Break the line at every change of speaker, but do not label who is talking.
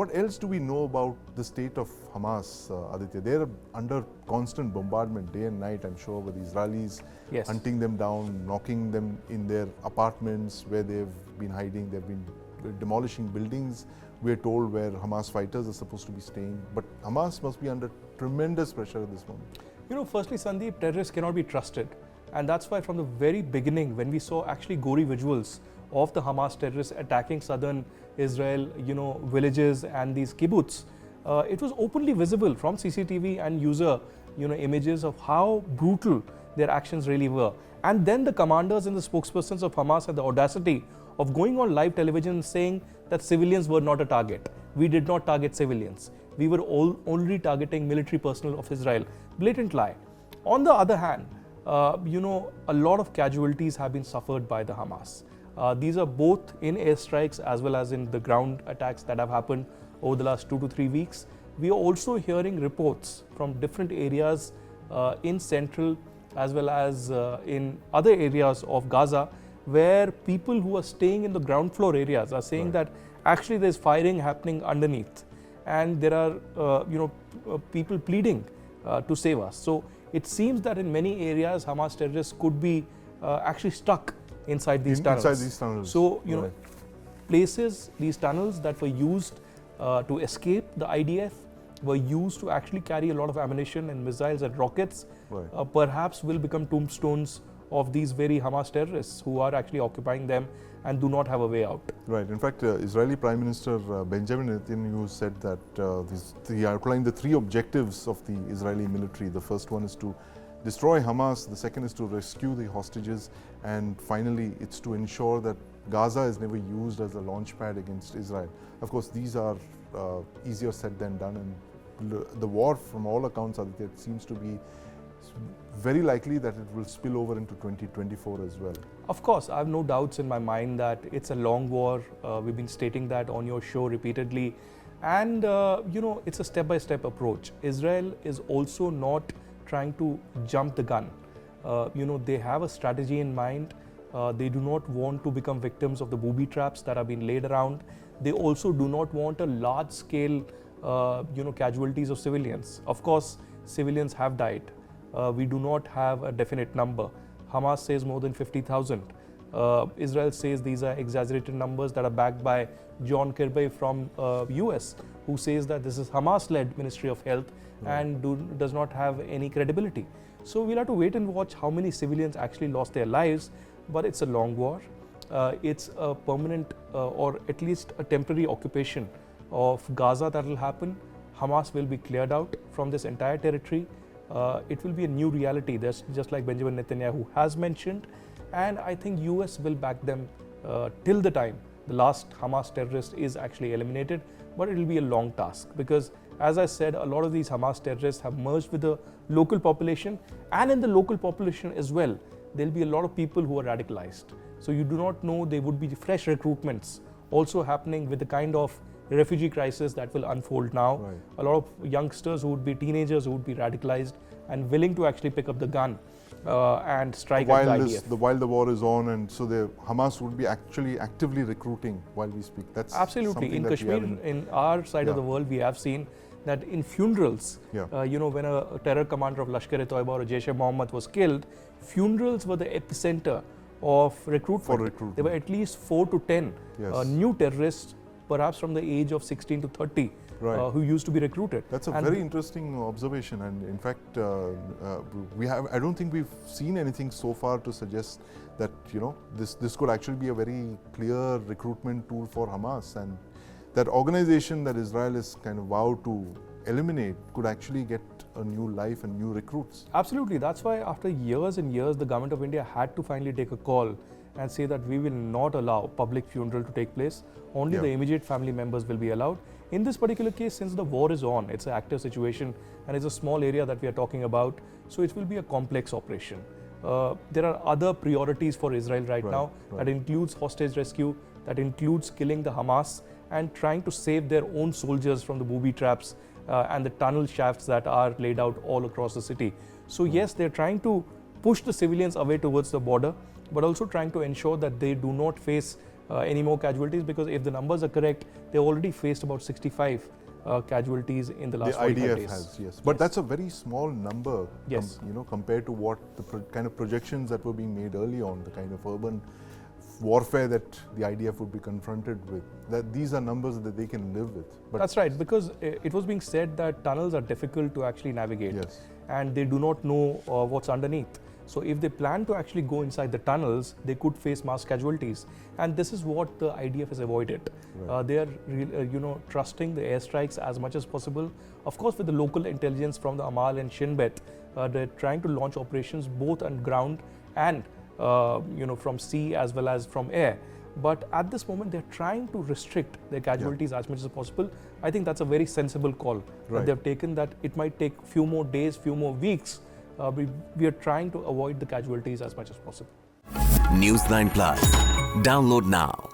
What else do we know about the state of Hamas, Aditya? They're under constant bombardment day and night, I'm sure, with Israelis hunting them down, knocking them in their apartments where they've been hiding. They've been demolishing buildings, we're told, where Hamas fighters are supposed to be staying. But Hamas must be under tremendous pressure at this moment.
You know, firstly, Sandeep, terrorists cannot be trusted. And that's why from the very beginning, when we saw actually gory visuals of the Hamas terrorists attacking southern Israel, villages and these kibbutz, it was openly visible from CCTV and user, images of how brutal their actions really were. And then the commanders and the spokespersons of Hamas had the audacity of going on live television saying that civilians were not a target. We did not target civilians. We were only targeting military personnel of Israel. Blatant lie. On the other hand, a lot of casualties have been suffered by the Hamas. These are both in airstrikes as well as in the ground attacks that have happened over the last 2 to 3 weeks. We are also hearing reports from different areas in central as well as in other areas of Gaza, where people who are staying in the ground floor areas are saying that actually there's firing happening underneath, and there are people pleading to save us. So it seems that in many areas Hamas terrorists could be actually stuck inside these tunnels.
Inside these tunnels.
So these tunnels that were used to escape the IDF were used to actually carry a lot of ammunition and missiles and rockets, perhaps will become tombstones of these very Hamas terrorists who are actually occupying them and do not have a way out.
Right. In fact, Israeli Prime Minister Benjamin Netanyahu said that he outlined the 3 objectives of the Israeli military. The first one is to destroy Hamas, the second is to rescue the hostages, and finally it's to ensure that Gaza is never used as a launch pad against Israel. Of course, these are easier said than done, and the war, from all accounts, it seems to be very likely that it will spill over into 2024 as well.
Of course, I have no doubts in my mind that it's a long war. We've been stating that on your show repeatedly. And, it's a step-by-step approach. Israel is also not trying to jump the gun. They have a strategy in mind. They do not want to become victims of the booby traps that have been laid around. They also do not want a large-scale, casualties of civilians. Of course, civilians have died. We do not have a definite number. Hamas says more than 50,000. Israel says these are exaggerated numbers that are backed by John Kirby from US, who says that this is Hamas-led Ministry of Health and does not have any credibility. So we'll have to wait and watch how many civilians actually lost their lives, but it's a long war. It's a permanent or at least a temporary occupation of Gaza that will happen. Hamas will be cleared out from this entire territory. It will be a new reality, just like Benjamin Netanyahu has mentioned, and I think US will back them till the time the last Hamas terrorist is actually eliminated, but it will be a long task because, as I said, a lot of these Hamas terrorists have merged with the local population, and in the local population as well, there will be a lot of people who are radicalized. So you do not know, there would be fresh recruitments also happening with the kind of refugee crisis that will unfold now. A lot of youngsters who would be teenagers who would be radicalized and willing to actually pick up the gun and strike at the IDF.
While the war is on, and so the Hamas would be actually actively recruiting while we speak. That's
absolutely in Kashmir, in our side of the world, we have seen that in funerals, when a terror commander of Lashkar-e-Toiba or Jaish-e-Mohammed was killed, funerals were the epicenter of recruitment. There were at least 4 to 10 new terrorists, perhaps from the age of 16 to 30, who used to be recruited.
That's a very interesting observation, and in fact, I don't think we've seen anything so far to suggest that this could actually be a very clear recruitment tool for Hamas, and that organization that Israel is kind of vowed to eliminate could actually get a new life and new recruits.
Absolutely. That's why after years and years, the government of India had to finally take a call and say that we will not allow public funeral to take place. Only the immediate family members will be allowed. In this particular case, since the war is on, it's an active situation and it's a small area that we are talking about, so it will be a complex operation. There are other priorities for Israel right now. That includes hostage rescue, that includes killing the Hamas and trying to save their own soldiers from the booby traps and the tunnel shafts that are laid out all across the city. So yes, they're trying to push the civilians away towards the border, but also trying to ensure that they do not face any more casualties, because if the numbers are correct, they already faced about 65 casualties in the last 45
IDF
days.
has, yes. But that's a very small number,
Yes.
compared to what the kind of projections that were being made early on, the kind of urban warfare that the IDF would be confronted with. That these are numbers that they can live with. But
that's right, because it was being said that tunnels are difficult to actually navigate,
yes.
and they do not know what's underneath. So if they plan to actually go inside the tunnels, they could face mass casualties, and this is what the IDF has avoided.
Right.
They are, trusting the airstrikes as much as possible. Of course, with the local intelligence from the Amal and Shin Bet, they're trying to launch operations both on ground and from sea as well as from air. But at this moment, they're trying to restrict their casualties as much as possible. I think that's a very sensible call that they've taken, that it might take few more days, few more weeks. We are trying to avoid the casualties as much as possible.
News 9 Plus. Download now.